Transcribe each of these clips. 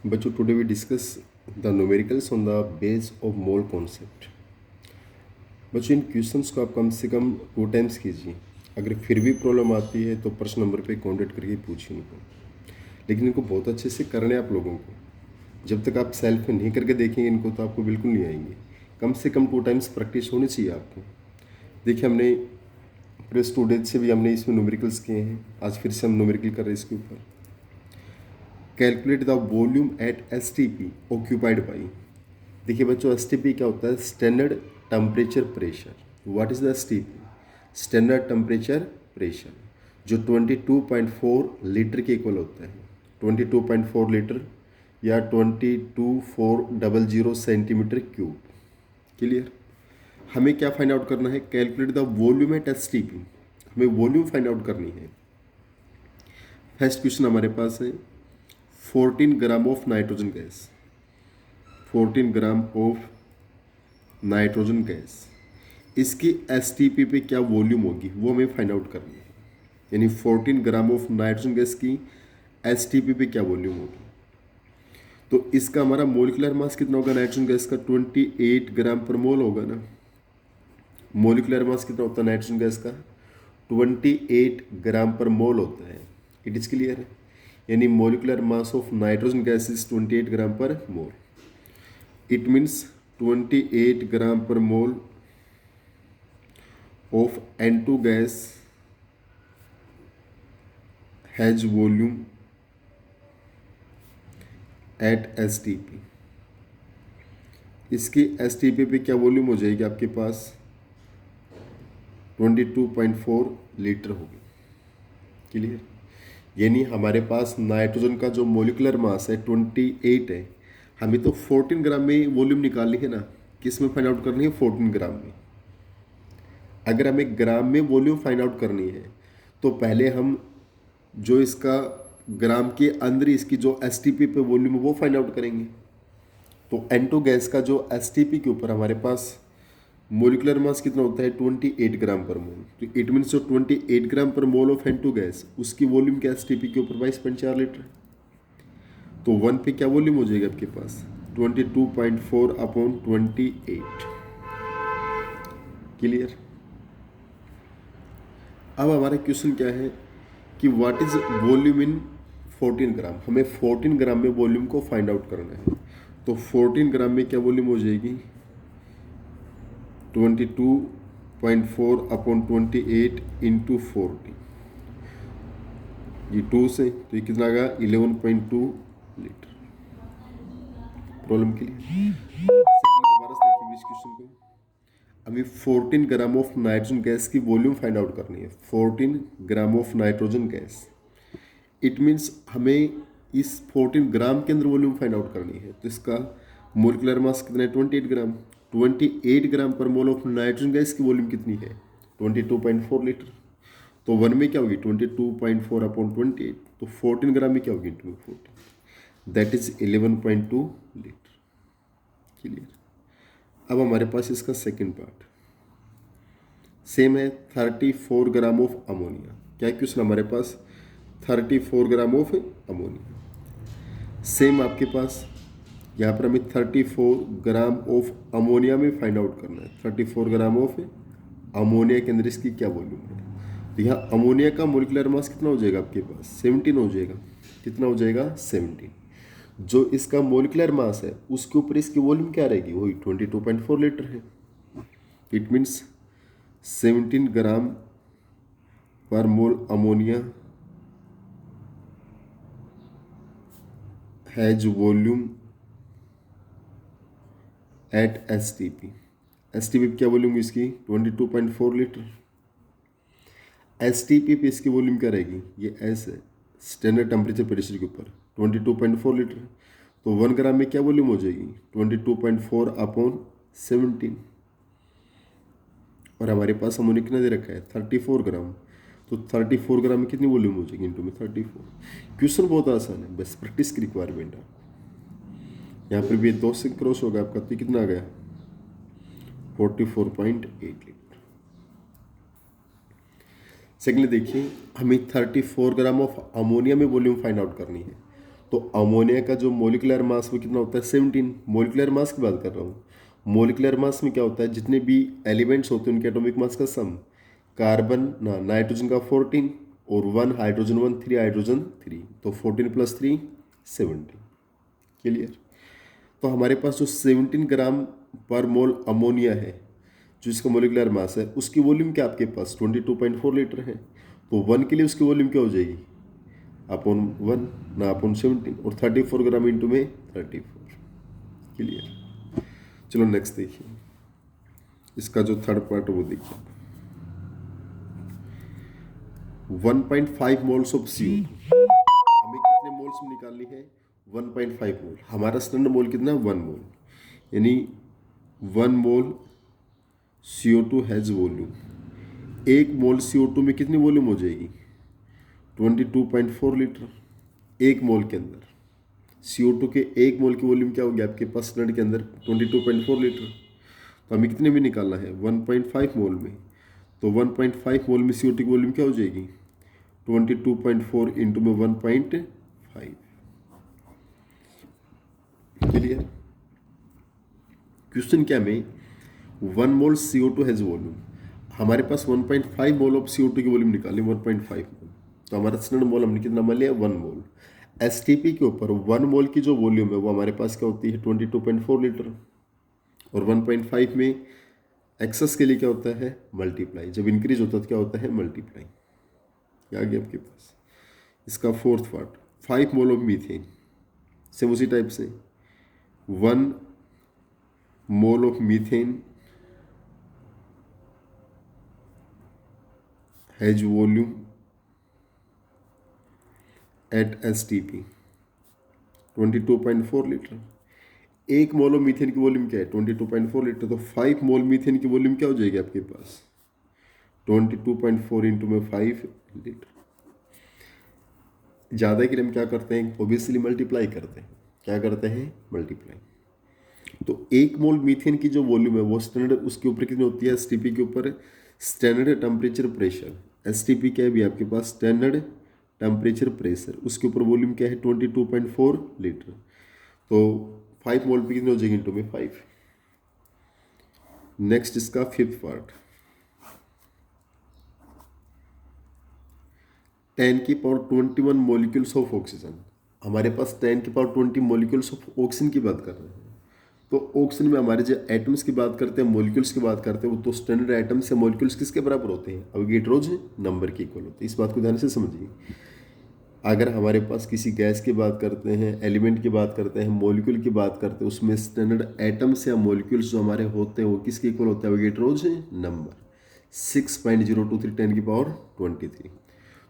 बच्चों, today we discuss the numericals on the base of mole concept. बच्चों, इन questions को आप कम से कम 2 टाइम्स कीजिए। अगर फिर भी प्रॉब्लम आती है तो प्रश्न नंबर पे कॉन्टेक्ट करके पूछिए इनको, लेकिन इनको बहुत अच्छे से करने आप लोगों को। जब तक आप सेल्फ में नहीं करके देखेंगे इनको तो आपको बिल्कुल नहीं आएंगे। कम से कम 2 टाइम्स प्रैक्टिस होनी चाहिए आपको। देखिए, हमने प्रीवियस 2 डेज से भी हमने इसमें न्यूमेरिकल्स किए हैं, आज फिर से हम न्यूमेरिकल कर रहे हैं इसके ऊपर। Calculate the volume at STP occupied by. देखिए बच्चों, STP क्या होता है? Standard temperature pressure. What is the STP? Standard temperature pressure, जो 22.4 लीटर के इक्वल होता है। 22.4 लीटर या 22400 सेंटीमीटर क्यूब। क्लियर? हमें क्या फाइंड आउट करना है? Calculate the volume at STP। हमें वॉल्यूम फाइंड आउट करनी है। फर्स्ट क्वेश्चन हमारे पास है 14 gram of nitrogen gas. 14 gram of nitrogen gas, इसकी STP पे क्या वॉल्यूम होगी वो हमें फाइंड आउट करनी है। यानी 14 ग्राम ऑफ नाइट्रोजन गैस की STP पे क्या वॉल्यूम होगी। तो इसका हमारा मोलिकुलर मास कितना होगा? नाइट्रोजन गैस का 28 ग्राम पर मोल होगा ना। मोलिकुलर मास कितना होता है नाइट्रोजन गैस का? 28 ग्राम पर मोल होता है। इट इज क्लियर है? यानी molecular mass of nitrogen gas is 28 ग्राम पर मोल। It means 28 gram per mole of N2 gas has volume at STP। इसकी STP पे क्या वॉल्यूम हो जाएगी आपके पास? 22.4 लीटर होगी। क्लियर? यानी हमारे पास नाइट्रोजन का जो मोलिकुलर मास है 28 है। हमें तो 14 ग्राम में वॉल्यूम निकालनी है ना। किस में फाइंड आउट करनी है? 14 ग्राम में। अगर हमें ग्राम में वॉल्यूम फाइंड आउट करनी है तो पहले हम जो इसका ग्राम के अंदर इसकी जो STP पे वॉल्यूम है वो फाइंड आउट करेंगे। तो N2 गैस का जो STP के ऊपर हमारे पास मोलिकुलर मास कितना होता है? 28 ग्राम पर मोल। तो इट मीन्स जो 28 ग्राम पर मोल ऑफ N2 गैस, उसकी वॉल्यूम क्या STP के ऊपर? 22.4 लीटर। तो 1 पे क्या वॉल्यूम हो जाएगा आपके पास? 22.4 अपॉन 28। क्लियर? अब हमारा क्वेश्चन क्या है कि व्हाट इज वॉल्यूम इन 14 ग्राम। हमें 14 ग्राम में वॉल्यूम को फाइंड आउट करना है। तो 14 ग्राम में क्या वॉल्यूम हो जाएगी? 22.4 अपॉन 28 इंटू 40। ये 2 से तो ये कितना आ गया? 11.2 लीटर। प्रॉब्लम के लिए दोबारा से देखिए इस क्वेश्चन को। हमें 14 ग्राम ऑफ नाइट्रोजन गैस की वॉल्यूम फाइंड आउट करनी है। 14 gram of nitrogen gas, it means हमें इस 14 ग्राम के अंदर वॉल्यूम फाइंड आउट करनी है। तो इसका मोलिकुलर मास कितना है? 28 ग्राम। 28 ग्राम पर मोल ऑफ नाइट्रोजन गैस की वॉल्यूम कितनी है? 22.4 लीटर। तो 1 में क्या होगी? 22.4 अपॉन 28। तो 14 ग्राम में क्या होगी? 240, दैट इज 11.2 लीटर। क्लियर? अब हमारे पास इसका सेकेंड पार्ट सेम है। 34 ग्राम ऑफ अमोनिया। क्या क्वेश्चन हमारे पास? 34 ग्राम ऑफ अमोनिया। सेम आपके पास यहाँ पर हमें 34 ग्राम ऑफ अमोनिया में फाइंड आउट करना है। 34 ग्राम ऑफ अमोनिया के अंदर इसकी क्या वॉल्यूम है? तो यहाँ अमोनिया का मोलिकुलर मास कितना हो जाएगा आपके पास? 17 हो जाएगा। कितना हो जाएगा? 17। जो इसका मोलिकुलर मास है उसके ऊपर इसकी वॉल्यूम क्या रहेगी? वही 22.4 लीटर है। इट मीन्स 17 ग्राम पर mole ammonia has volume at STP। STP पे क्या वॉल्यूम इसकी? 22.4 लीटर। STP पे इसकी वॉल्यूम क्या रहेगी? ये S है, स्टैंडर्ड टेम्परेचर प्रेशर के ऊपर 22.4 लीटर। तो 1 ग्राम में क्या वॉल्यूम हो जाएगी? 22.4 अपॉन 17। और हमारे पास अमोनिया कितना दे रखा है? 34 ग्राम। तो 34 ग्राम में कितनी वॉल्यूम हो जाएगी? इंटू में 34। क्वेश्चन बहुत आसान है, बस प्रैक्टिस की रिक्वायरमेंट है। यहाँ पर भी 2 से क्रॉस होगा आपका, तो कितना आ गया? 44.8 लीटर। सेकेंडली देखिए, हमें 34 ग्राम ऑफ अमोनिया में वॉल्यूम फाइंड आउट करनी है। तो अमोनिया का जो मोलिकुलर मास वो कितना होता है 17। मोलिकुलर मास की बात कर रहा हूँ। मोलिकुलर मास में क्या होता है, जितने भी एलिमेंट्स होते हैं उनके एटॉमिक मास का सम। कार्बन ना नाइट्रोजन का 14 और 1 हाइड्रोजन 1 3 हाइड्रोजन 3, तो 14 + 3 17। क्लियर। तो हमारे पास जो 17 ग्राम पर मोल अमोनिया है जो इसका मोलिकुलर मास है, उसकी वॉल्यूम क्या आपके पास 22.4 लीटर है। तो 1 के लिए उसकी वॉल्यूम क्या हो जाएगी अपॉन 1 ना अपॉन 17, और 34 ग्राम इंटू में 34। क्लियर। चलो नेक्स्ट देखिए, इसका जो थर्ड पार्ट है वो देखिए। 1.5 मोल्स ऑफ CO2, हमें कितने मोल्स में निकालनी है 1.5 मोल। हमारा स्टैंडर्ड मोल कितना है 1 मोल, यानी 1 मोल CO2 has volume. 1 mole CO2 में कितनी वॉल्यूम हो जाएगी 22.4 लीटर। 1 मोल के अंदर CO2 के 1 मोल की वॉल्यूम क्या होगी आपके पास स्टैंडर्ड के अंदर 22.4 लीटर। तो हमें कितने में निकालना है 1.5 मोल में। तो 1.5 मोल में CO2 की वॉल्यूम क्या हो जाएगी 22.4 इंटू में 1.5। क्लियर। क्वेश्चन क्या में 1 मोल CO2 हैज वॉल्यूम, हमारे पास 1.5 मोल ऑफ CO2 की वॉल्यूम निकालनी 1.5 मोल। तो हमारा स्टैंडर्ड मोल हमने कितना मान लिया 1 मोल। STP के ऊपर 1 मोल की जो वॉल्यूम है वो हमारे पास क्या होती है 22.4 लीटर, और 1.5 में एक्सेस के लिए क्या होता है मल्टीप्लाई, जब इंक्रीज होता है तो क्या होता है मल्टीप्लाई। क्या आ गया आपके पास। इसका fourth part 5 mole of methane, same उसी टाइप से 1 mole of methane has volume at STP 22.4 litre. 1 mole of methane की वॉल्यूम क्या है 22.4 लीटर, तो 5 मोल मीथेन की वॉल्यूम क्या हो जाएगी आपके पास 22.4 इंटू में 5 लीटर। ज़्यादा के लिए हम क्या करते हैं ओबियसली मल्टीप्लाई करते हैं। क्या करते हैं मल्टीप्लाई। तो 1 मोल मीथेन की जो वॉल्यूम है वो स्टैंडर्ड उसके ऊपर कितनी होती है STP के ऊपर स्टैंडर्ड टेम्परेचर प्रेशर। STP क्या है भी आपके पास स्टैंडर्ड टेम्परेचर प्रेशर, उसके ऊपर वॉल्यूम क्या है 22.4 लीटर। तो 5 मोल पे कितनी हो जाएगी इंटू में 5। नेक्स्ट इसका fifth part 10⁻21 molecules of oxygen. हमारे पास 10⁻20 मॉलिक्यूल्स ऑफ ऑक्सीजन की बात कर रहे हैं। तो ऑक्सीजन में हमारे जो एटम्स की बात करते हैं मॉलिक्यूल्स की बात करते हैं वो तो स्टैंडर्ड एटम्स से मॉलिक्यूल्स किसके बराबर होते हैं अवोगाड्रोज नंबर के इक्वल होते हैं। इस बात को ध्यान से समझिए। अगर हमारे पास किसी गैस की बात करते हैं एलिमेंट की बात करते हैं मॉलिक्यूल की बात करते हैं उसमें स्टैंडर्ड एटम्स या मॉलिक्यूल्स जो हमारे होते हैं वो किसके इक्वल होते हैं अवोगाड्रोज नंबर 6.023 10⁻23।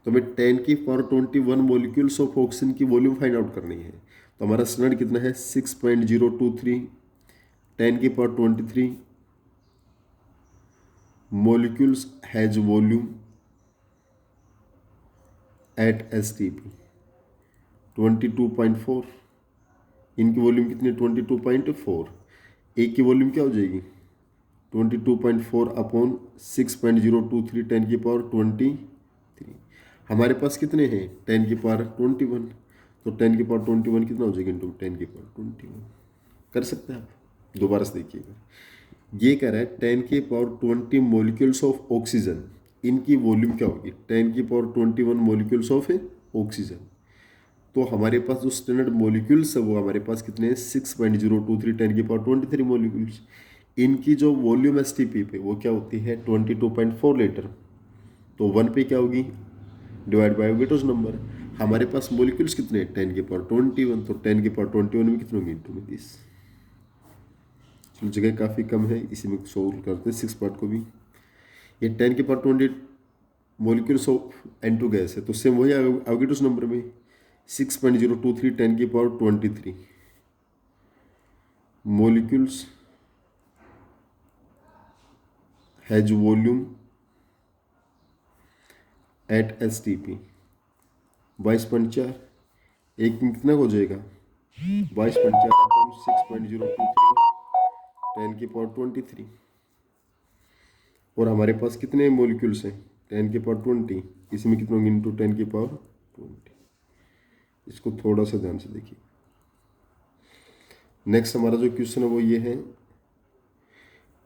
तो हमें 10⁻21 मॉलिक्यूल्स ऑफ ऑक्सीजन की वॉल्यूम फाइंड आउट करनी है। तो हमारा स्टैंडर्ड कितना है 6.023 10⁻23 molecules has volume at STP 22.4। इनकी वॉल्यूम कितनी 22.4। एक की वॉल्यूम क्या हो जाएगी 22.4 अपॉन 6.023 10⁻23। हमारे पास कितने हैं 10⁻21, तो 10⁻21 कितना हो जाएगा इंटू 10⁻21। कर सकते हैं आप। दोबारा से देखिएगा, ये कह रहा है 10⁻20 मॉलिक्यूल्स ऑफ ऑक्सीजन, इनकी वॉल्यूम क्या होगी 10⁻21 मॉलिक्यूल्स ऑफ ऑक्सीजन। तो हमारे पास जो स्टैंडर्ड मॉलिक्यूल्स है वो हमारे पास कितने हैं 6.023 10⁻23 मॉलिक्यूल्स। इनकी जो वॉल्यूम STP पे वो क्या होती है 22.4 लीटर। तो 1 पे क्या होगी डिवाइड बाय अवोगाड्रोस नंबर। हमारे पास मॉलिक्यूल्स कितने हैं 10⁻21, तो 10⁻21 में कितने होंगे इंटू में 30। चलो जगह काफ़ी कम है, इसी में सोल्व करते हैं 6 पार्ट को भी। ये 10⁻20 मॉलिक्यूल्स ऑफ N2 गैस है, तो सेम वही अवोगाड्रोस नंबर में 6.023 10⁻23 molecules has volume at STP 22.4। एक में कितना हो जाएगा 22.4 अपॉन 6.023 10⁻23। और हमारे पास कितने मॉलिक्यूल्स हैं 10⁻20, इसमें कितने होंगे इंटू 10⁻20। इसको थोड़ा सा ध्यान से देखिए। नेक्स्ट हमारा जो क्वेश्चन है वो ये है,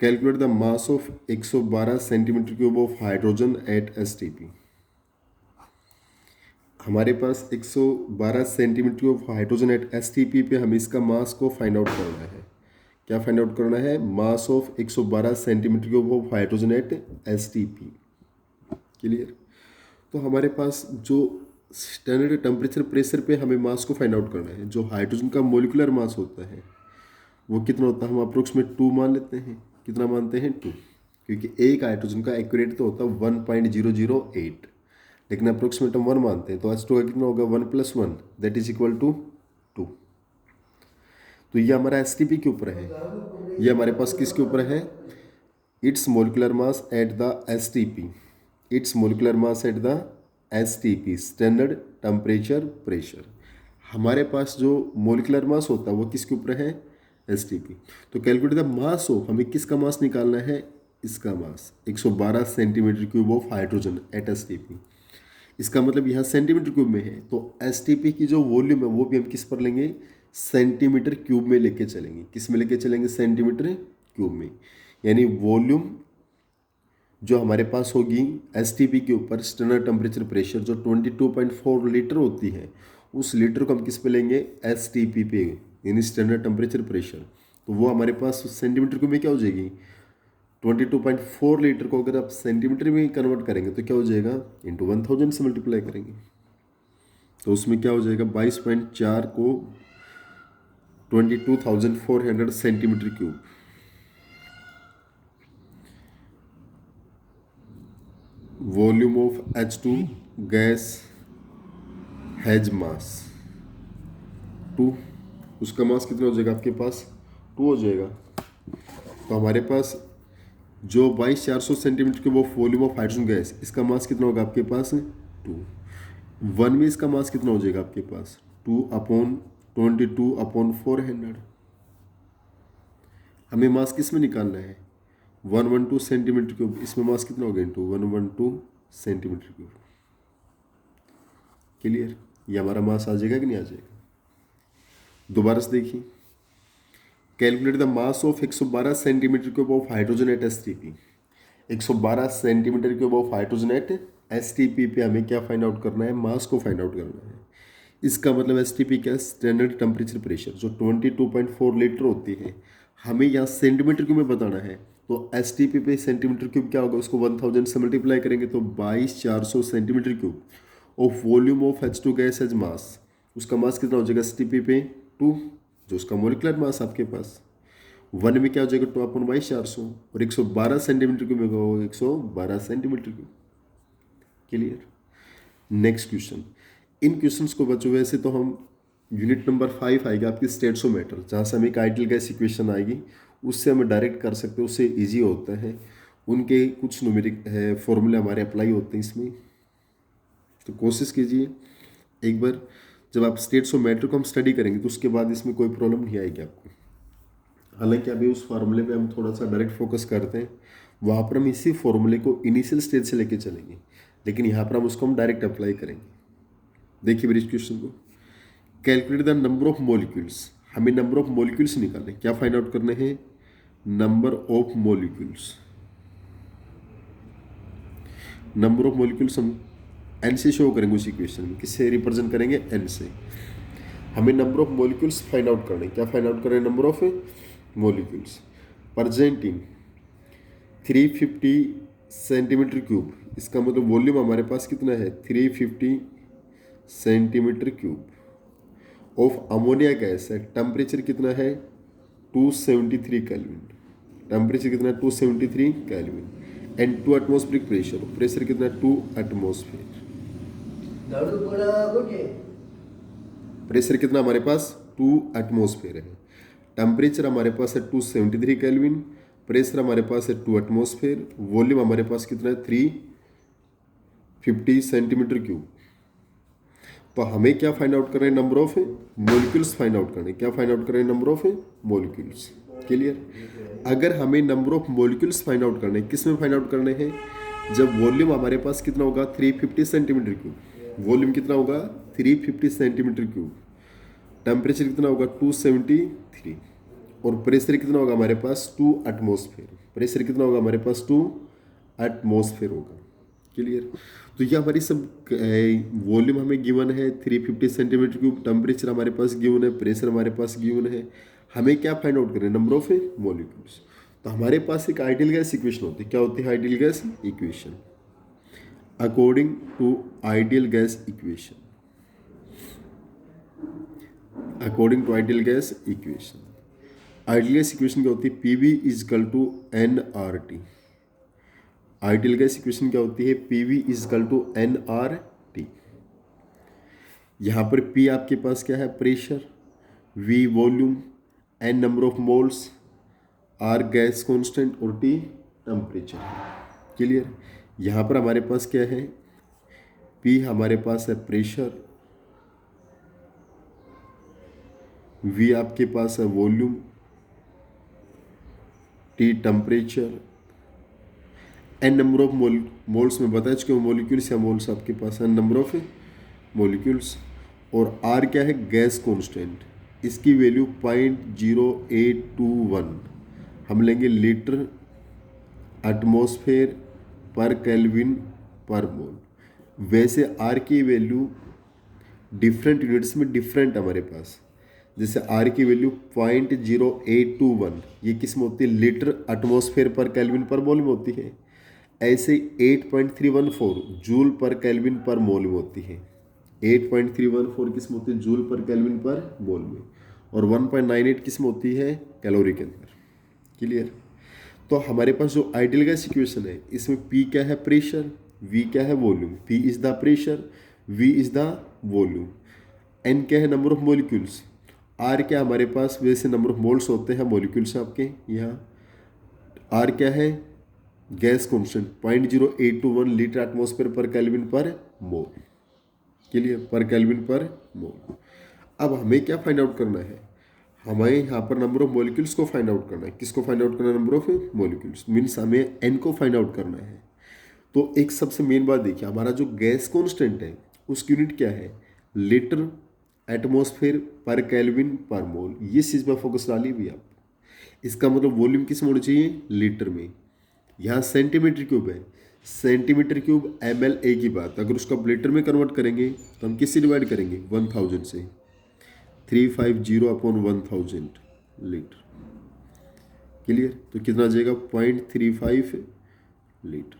calculate the mass of 112 centimetre cube of hydrogen at STP. हमारे पास 112 centimetre cube hydrogen at STP पे हमें इसका मास को फाइंड आउट करना है। क्या फाइंड आउट करना है? Mass of 112 centimetre cube of hydrogen at STP. Clear? तो हमारे पास जो स्टैंडर्ड टेम्परेचर प्रेशर पे हमें मास को फाइंड आउट करना है। जो हाइड्रोजन का मोलिकुलर मास होता है वो कितना होता है? हम अप्रोक्सीमेट 2 मान लेते हैं। कितना मानते हैं? 2, क्योंकि एक हाइड्रोजन का एक्यूरेट तो होता है 1.008, लेकिन अप्रोक्सीमेट हम 1 मानते हैं। तो H2 का कितना होगा? 1 + 1 दैट इज इक्वल टू 2। तो ये हमारा एसटीपी के ऊपर है। ये हमारे पास किसके ऊपर है? It's molecular mass at the STP. It's molecular mass at the STP, standard temperature pressure. हमारे पास जो मोलिकुलर मास होता है वो किसके ऊपर है? एसटीपी। तो कैलकुलेट द मास ऑफ, हमें किसका मास निकालना है? इसका mass 112 centimetre cube of hydrogen at STP. इसका मतलब यहाँ सेंटीमीटर क्यूब में है, तो एसटीपी की जो वॉल्यूम है वो भी हम किस पर लेंगे? सेंटीमीटर क्यूब में लेके चलेंगे। किस में लेके चलेंगे? सेंटीमीटर क्यूब में। यानी वॉल्यूम जो हमारे पास होगी एसटीपी के ऊपर, स्टैंडर्ड टेम्परेचर प्रेशर जो 22.4 लीटर होती है, उस लीटर को हम किस पे लेंगे? एसटीपी पे, यानी स्टैंडर्ड टेम्परेचर प्रेशर। तो वो हमारे पास सेंटीमीटर क्यूब में क्या हो जाएगी? 22.4 लीटर को अगर आप सेंटीमीटर में कन्वर्ट करेंगे तो क्या हो जाएगा? इंटू 1000 से मल्टीप्लाई करेंगे तो उसमें क्या हो जाएगा? 22.4 को 22,400 centimetre cube. Volume of H2 gas has मास 2। उसका मास कितना हो जाएगा आपके पास? 2 हो जाएगा। तो हमारे पास जो 22,400 centimetre cube of volume of hydrogen gas, इसका मास कितना होगा आपके पास? 2। 1 में इसका मास कितना हो जाएगा आपके पास? 2/22/400। हमें मास किस में निकालना है? 112 सेंटीमीटर क्यूब। इसमें मास कितना होगा? Into 112 centimetre cube. क्लियर? ये हमारा मास आ जाएगा कि नहीं आ जाएगा? दोबारा से देखिए, calculate the mass of 112 centimetre cube of hydrogen at STP. 112 centimetre cube of hydrogen at STP पे हमें क्या फाइंड आउट करना है? मास को फाइंड आउट करना है। इसका मतलब एसटीपी क्या है? स्टैंडर्ड टेम्परेचर प्रेशर जो 22.4 लीटर होती है, हमें यहाँ सेंटीमीटर क्यूब में बताना है। तो एसटीपी पे सेंटीमीटर क्यूब क्या होगा? उसको 1000 से मल्टीप्लाई करेंगे तो 22,400 centimetre cube of volume of H2 gas as mass. उसका मास कितना हो जाएगा एसटीपी पे? 2, जो उसका मोलिकुलर मास आपके पास। 1 में क्या हो जाएगा? 2/22,400 और 112 सेंटीमीटर क्यूब में होगा 112 centimetre cube. Clear? Next question. इन क्वेश्चंस को बच्चों वैसे तो हम यूनिट नंबर 5 आएगा आपकी स्टेटसोमीटर, जहाँ से हमें एक आइडियल गैस इक्वेशन आएगी, उससे हमें डायरेक्ट कर सकते हैं, उससे इजी होता है। उनके कुछ न्यूमेरिक है फॉर्मूले हमारे अप्लाई होते हैं इसमें। तो कोशिश कीजिए एक बार, जब आप स्टेटसोमीटर को हम स्टडी करेंगे तो उसके बाद इसमें कोई प्रॉब्लम नहीं आएगी आपको। हालांकि अभी उस फार्मूले पे हम थोड़ा सा डायरेक्ट फोकस करते हैं, वहाँ पर हम इसी फॉर्मूले को इनिशियल स्टेज से लेके चलेंगे, लेकिन यहाँ पर हम उसको हम डायरेक्ट अप्लाई करेंगे। देखिए मेरे इस क्वेश्चन को, calculate the number of molecules. हमें नंबर ऑफ मॉलिक्यूल्स निकालने, क्या फाइंड आउट करने हैं? Number of molecules. Number of molecules हम एन से शो करेंगे उस इक्वेशन में। किससे रिप्रेजेंट करेंगे? एन से। हमें number of molecules find out करने, क्या फाइंड आउट करें? Number of molecules presenting 350 centimetre cube. इसका मतलब वॉल्यूम हमारे पास कितना है? 350 centimetre cube of ammonia gas है। टेम्परेचर कितना है? 273 केल्विन। टेम्परेचर कितना है? 273 kelvin. And 2 atmospheric pressure, pressure कितना है? 2 एटमॉस्फेयर। प्रेशर कितना हमारे पास? 2 एटमॉस्फेयर है। टेम्परेचर हमारे पास है 273 केल्विन, प्रेशर हमारे पास है 2 एटमॉस्फेयर, वॉल्यूम हमारे पास कितना है? 350 सेंटीमीटर क्यूब। तो हमें क्या फाइंड आउट कर रहे हैं? Number of molecules find out करने। क्या फाइंड आउट कर रहे हैं? Number of molecules. क्लियर? अगर हमें number of molecules find out करने, किस में फाइंड आउट करने हैं? जब वॉल्यूम हमारे पास कितना होगा? 350 सेंटीमीटर क्यूब। वॉल्यूम कितना होगा? 350 सेंटीमीटर क्यूब, टेम्परेचर कितना होगा 273, और प्रेशर कितना होगा हमारे पास 2 एटमॉस्फेयर, प्रेशर कितना होगा हमारे पास 2 एटमॉस्फेयर होगा। क्लियर। तो ये हमारी सब वॉल्यूम हमें गिवन है 350 सेंटीमीटर क्यूब, टेम्परेचर हमारे पास गिवन है, प्रेशर हमारे पास गिवन है, हमें क्या फाइंड आउट करना है, नंबर ऑफ मॉलिक्यूल्स। तो हमारे पास एक आइडियल गैस इक्वेशन होती है, क्या होती है ideal gas equation, according to ideal gas equation, according to ideal gas equation, ideal gas equation क्या होती है, PV is equal to n R T. Ideal gas equation क्या होती है, PV is equal to n R T. यहाँ पर P आपके पास क्या है, pressure, V volume, n number of moles, R gas constant और टी टेम्परेचर। क्लियर। यहाँ पर हमारे पास क्या है, पी हमारे पास है प्रेशर, वी आपके पास है volume, T temperature, n number of moles में बता चुके मॉलिक्यूल्स या मोल्स आपके पास है नंबर ऑफ मॉलिक्यूल्स, और आर क्या है गैस कांस्टेंट, इसकी वैल्यू 0.0821 हम लेंगे लीटर एटमॉस्फेयर पर केल्विन पर मोल। वैसे आर की वैल्यू डिफरेंट यूनिट्स में डिफरेंट हमारे पास, जैसे आर की वैल्यू 0.0821 ये किस में होती है, लीटर एटमॉस्फेयर पर केल्विन पर मोल में होती है। ऐसे 8.314 जूल पर केल्विन पर मोल में होती है, 8.314 किस में होती है, जूल पर केल्विन पर मोल में, और 1.98 किस में होती है, कैलोरी के अंदर। क्लियर। तो हमारे पास जो आइडियल गैस इक्वेशन है इसमें P क्या है प्रेशर, V क्या है volume, P is the pressure, V is the volume, N क्या है नंबर ऑफ मॉलिक्यूल्स, R क्या हमारे पास वैसे नंबर ऑफ मोल्स होते हैं मॉलिक्यूल्स आपके यहाँ, R क्या है गैस कांस्टेंट 0.0821 लीटर एटमॉस्फेयर पर केल्विन पर मोल। क्लियर, पर केल्विन पर मोल। अब हमें क्या फाइंड आउट करना है, हमें यहाँ पर नंबर ऑफ मॉलिक्यूल्स को फाइंड आउट करना है। किसको फाइंड आउट करना है, नंबर ऑफ मॉलिक्यूल्स, मीन्स हमें एन को फाइंड आउट करना है। तो एक सबसे मेन बात देखिए, हमारा जो गैस कांस्टेंट है उसकी यूनिट क्या है, लीटर एटमॉस्फेयर पर केल्विन पर मोल। ये चीज़ पर फोकस डाली भी आप, इसका मतलब वॉल्यूम किस में होनी चाहिए, लीटर में। यहाँ सेंटीमीटर क्यूब है, सेंटीमीटर क्यूब ml ए की बात, अगर उसको आप लीटर में कन्वर्ट करेंगे तो हम किससे डिवाइड करेंगे, 1000 से, 350/1000 लीटर। क्लियर। तो कितना आ जाएगा 0.35 लीटर।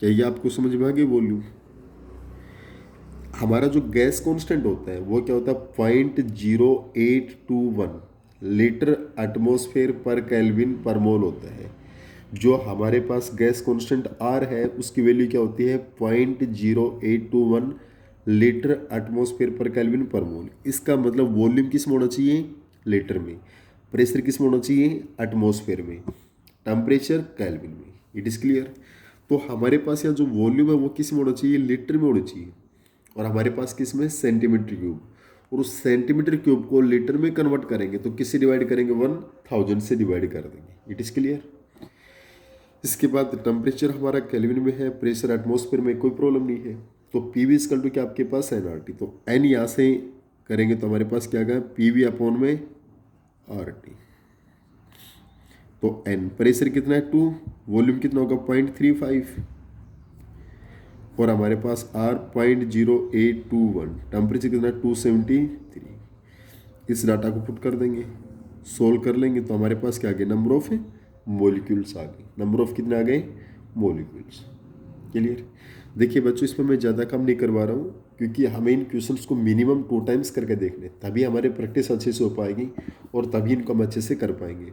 क्या ये आपको समझ में आ गई वॉल्यूम। हमारा जो गैस कांस्टेंट होता है वो क्या होता है 0.0821 लीटर एटमॉस्फेयर पर केल्विन पर मोल होता है। जो हमारे पास गैस कांस्टेंट आर है उसकी वैल्यू क्या होती है 0.0821 लीटर एटमॉस्फेयर पर केल्विन पर मोल। इसका मतलब वॉल्यूम किस में होना चाहिए, लीटर में, प्रेशर किस में होना चाहिए, एटमॉस्फेयर में, टेम्परेचर केल्विन में। It is clear. तो हमारे पास यहाँ जो वॉल्यूम है वो किस में होना चाहिए, लीटर में होना चाहिए, और हमारे पास किस में, सेंटीमीटर क्यूब, और उस सेंटीमीटर क्यूब को लीटर में कन्वर्ट करेंगे तो किससे डिवाइड करेंगे, 1000 से डिवाइड कर देंगे। It is clear. इसके बाद टेम्परेचर हमारा केल्विन में है, प्रेशर एटमॉस्फेयर में, कोई प्रॉब्लम नहीं है। तो पी वी इक्वल टू क्या आपके पास NRT, तो एन यहाँ से करेंगे तो हमारे पास क्या गया, PV अपॉन में RT। तो एन प्रेशर कितना है 2, वॉल्यूम कितना होगा 0.35, और हमारे पास R 0.0821, टेम्परेचर कितना है 273। इस डाटा को पुट कर देंगे, सोल्व कर लेंगे तो हमारे पास क्या आ गया, नंबर ऑफ मॉलिक्यूल्स आ गए। नंबर ऑफ कितने आ गए, मॉलिक्यूल्स। क्लियर। देखिए बच्चों, इसमें मैं ज़्यादा काम नहीं करवा रहा हूँ क्योंकि हमें इन क्वेश्चंस को मिनिमम 2 टाइम्स करके देखने, तभी हमारे प्रैक्टिस अच्छे से हो पाएगी और तभी इनको हम अच्छे से कर पाएंगे।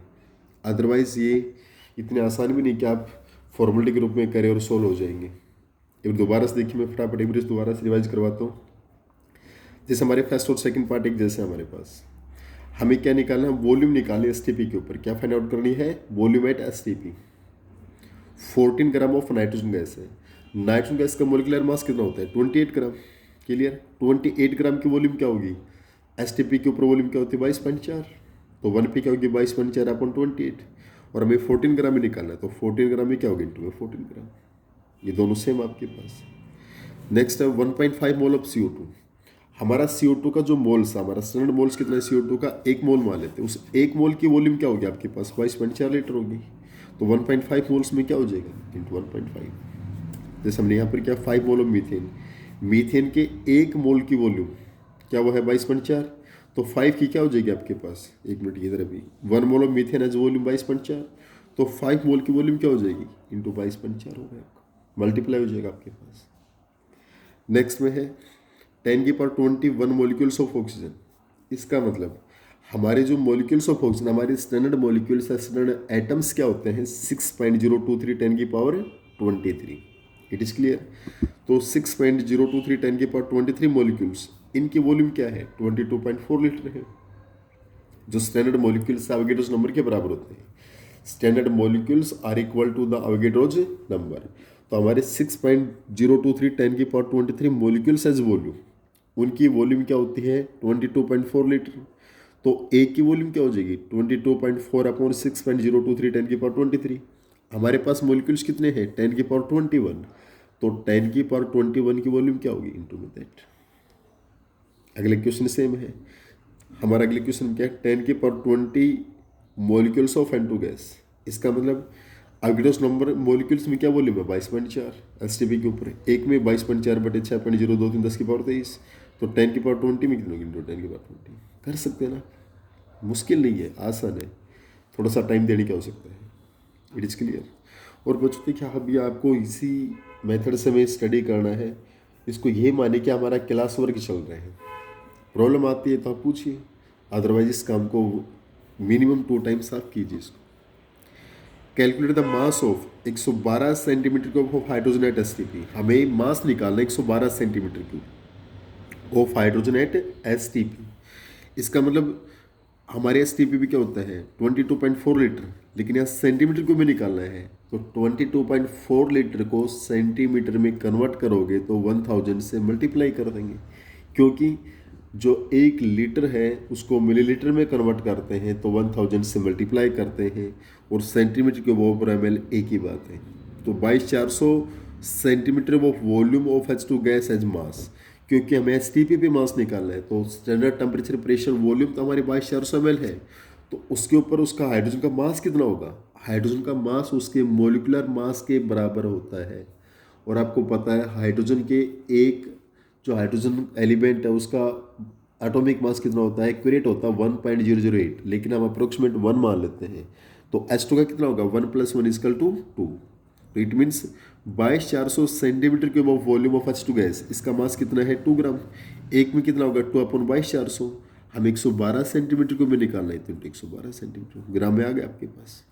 अदरवाइज़ ये इतने आसान भी नहीं कि आप फॉर्मेलिटी के रूप में करें और सोल्व हो जाएंगे। एक दोबारा से देखिए, मैं फटाफट एक दोबारा से रिवाइज करवाता हूँ। जैसे हमारे फर्स्ट और सेकंड पार्ट एक जैसे हमारे पास, हमें क्या निकालना है, वॉल्यूम निकालनी STP के ऊपर। क्या फाइंड आउट करनी है, volume at STP। 14 gram of nitrogen gas है। नाइट्रोजन गैस का मोलिकुलर मास कितना होता है 28 ग्राम। क्लियर। 28 ग्राम की वॉल्यूम क्या होगी, STP के ऊपर वॉल्यूम क्या होती है 22.4, तो 1 पे क्या होगी 22.4 अपॉन 28, और हमें 14 ग्राम में निकालना है तो 14 ग्राम में क्या होगी इंटू में 14 ग्राम। ये दोनों सेम आपके पास। नेक्स्ट है 1.5 मोल ऑफ CO2। हमारा CO2 का जो मोल्स है, हमारा स्टैंडर्ड मोल्स कितना है CO2 का, 1 मोल मान लेते हैं। उस 1 मोल की वॉल्यूम क्या होगी आपके पास, 22.4 लीटर होगी। तो 1.5 मोल्स में क्या हो जाएगा, इंटू 1.5। जैसे हमने यहाँ पर क्या, 5 मोल ऑफ मीथेन, मीथेन के 1 मोल की वॉल्यूम क्या वो है 22.4, तो 5 की क्या हो जाएगी आपके पास, 1 मिनट इधर अभी, 1 mole of methane as volume 22.4, तो 5 मोल की वॉल्यूम क्या हो जाएगी, इंटू 22.4 हो गया, मल्टीप्लाई हो जाएगा आपके पास। नेक्स्ट में है 10⁻21 मॉलिक्यूल्स ऑफ ऑक्सीजन। इसका मतलब हमारे जो मॉलिक्यूल्स ऑफ ऑक्सीजन, हमारे स्टैंडर्ड मॉलिक्यूल्स, स्टैंडर्ड एटम्स क्या होते हैं, 6.023 10⁻23। It is clear. तो 6.023 10⁻23 मॉलिक्यूल्स, इनकी वॉल्यूम क्या है, 22.4 लीटर है, जो स्टैंडर्ड मॉलिक्यूल्स एवोगैड्रोस नंबर के बराबर होते हैं। Standard molecules are equal to the Avogadro's number. तो हमारे 6.023 10⁻23 मॉलिक्यूल्स एज वॉल्यूम, उनकी वॉल्यूम क्या होती है 22.4 लीटर। तो एक की वॉल्यूम क्या हो जाएगी 22.4 अपॉन 6.023 10⁻23। हमारे पास मॉलिक्यूल्स कितने हैं 10⁻21, तो 10⁻21 की वॉल्यूम क्या होगी इंटू में दैट। अगले क्वेश्चन सेम है, हमारा अगले क्वेश्चन क्या है, 10⁻20 मॉलिक्यूल्स ऑफ N2 गैस। इसका मतलब एवोगैड्रोस नंबर मॉलिक्यूल्स में क्या वॉल्यूम है 22.4 एसटीपी के ऊपर, एक में 22.4 बटे 6.023 10⁻23, तो 10⁻20 में कितने इंटू 10⁻20 कर सकते हैं ना, मुश्किल नहीं है, आसान है, थोड़ा सा टाइम देने की आवश्यकता है। It is clear. और बच्चों देखिए अभी आपको इसी मेथड से हमें स्टडी करना है, इसको ये माने कि हमारा क्लास वर्क चल रहे हैं, प्रॉब्लम आती है तो आप पूछिए, अदरवाइज इस काम को मिनिमम 2 टाइम्स आप कीजिए इसको। Calculate the mass of 112 centimetre cube of hydrogen at STP. हमें मास निकालना 112 centimetre cube of hydrogen at STP. इसका मतलब हमारे एसटीपी भी क्या होता है 22.4 लीटर, लेकिन यहाँ सेंटीमीटर क्यूब में निकालना है, तो 22.4 लीटर को सेंटीमीटर में कन्वर्ट करोगे तो 1000 से मल्टीप्लाई कर देंगे, क्योंकि जो 1 लीटर है उसको मिलीलीटर में कन्वर्ट करते हैं तो 1000 से मल्टीप्लाई करते हैं, और सेंटीमीटर क्यूब ओवर ml एक ही बात है। तो 22,400 centimetre of volume of H2 gas as mass, क्योंकि हमें एसटीपी पे मास निकालना है, तो स्टैंडर्ड टेम्परेचर प्रेशर वॉल्यूम तो हमारे 22,400 ml है, तो उसके ऊपर उसका हाइड्रोजन का मास कितना होगा, हाइड्रोजन का मास उसके मोलिकुलर मास के बराबर होता है। और आपको पता है हाइड्रोजन के एक जो हाइड्रोजन एलिमेंट है उसका एटॉमिक मास कितना होता है, एक्यूरेट होता है 1.008, लेकिन हम अप्रोक्सीमेट 1 मान लेते हैं, तो H2 का कितना होगा 1 + 1 = 2। तो it means 22,400 centimetre cube of volume of H2 gas, इसका मास कितना है 2 ग्राम, एक में कितना होगा 2/22,400, हम 112 सेंटीमीटर क्यूब में निकालना है, तो 112 सेंटीमीटर ग्राम में आ गया आपके पास।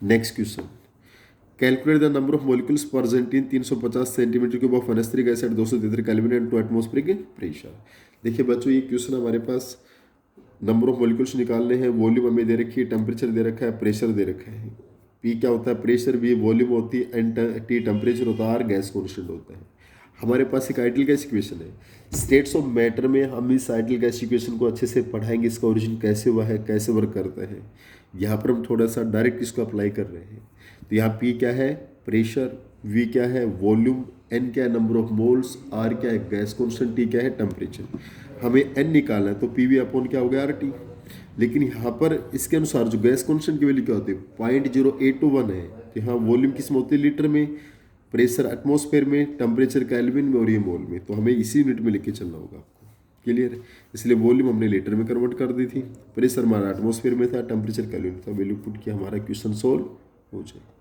Next question, calculate the number of molecules present in 350 centimetre cube of NH3 gas at 233 kelvin and 2 atmospheric pressure. देखिए बच्चों ये क्वेश्चन हमारे पास नंबर ऑफ मॉलिक्यूल्स निकालने हैं, वॉल्यूम हमें दे रखी है, टेम्परेचर दे रखा है, प्रेशर दे रखा है। पी क्या होता है प्रेशर, भी वॉल्यूम होती है, एंड टी टेम्परेचर होता है, आर गैस कॉन्स्टेंट होता है। हमारे पास एक आइडियल गैस इक्वेशन है, स्टेट्स ऑफ मैटर में हम इस आइडियल गैस इक्वेशन को अच्छे से पढ़ाएंगे, इसका ओरिजिन कैसे हुआ है, कैसे वर्क करता है। यहाँ पर हम थोड़ा सा डायरेक्ट इसको अप्लाई कर रहे हैं। तो यहाँ पी क्या है प्रेशर, वी क्या है वॉल्यूम, एन क्या है नंबर ऑफ मोल्स, आर क्या है गैस कॉन्स्टेंट, टी क्या है टेम्परेचर। हमें एन निकालना है, तो पी वी अपॉन क्या हो गया आर टी। लेकिन यहाँ पर इसके अनुसार जो गैस कॉन्स्टेंट की वैल्यू क्या होती है 0.0821 है, तो यहाँ वॉल्यूम किस में होती है लीटर में, प्रेशर एटमॉस्फेयर में, टेम्परेचर केल्विन में, और ये मोल में। तो हमें इसी यूनिट में लेके चलना होगा आपको, क्लियर। इसलिए वॉल्यूम हमने लीटर में कन्वर्ट कर दी थी, प्रेशर हमारा एटमॉस्फेयर में था, टेम्परेचर केल्विन था, वैल्यू पुट किया, हमारा क्वेश्चन सोल्व हो जाए।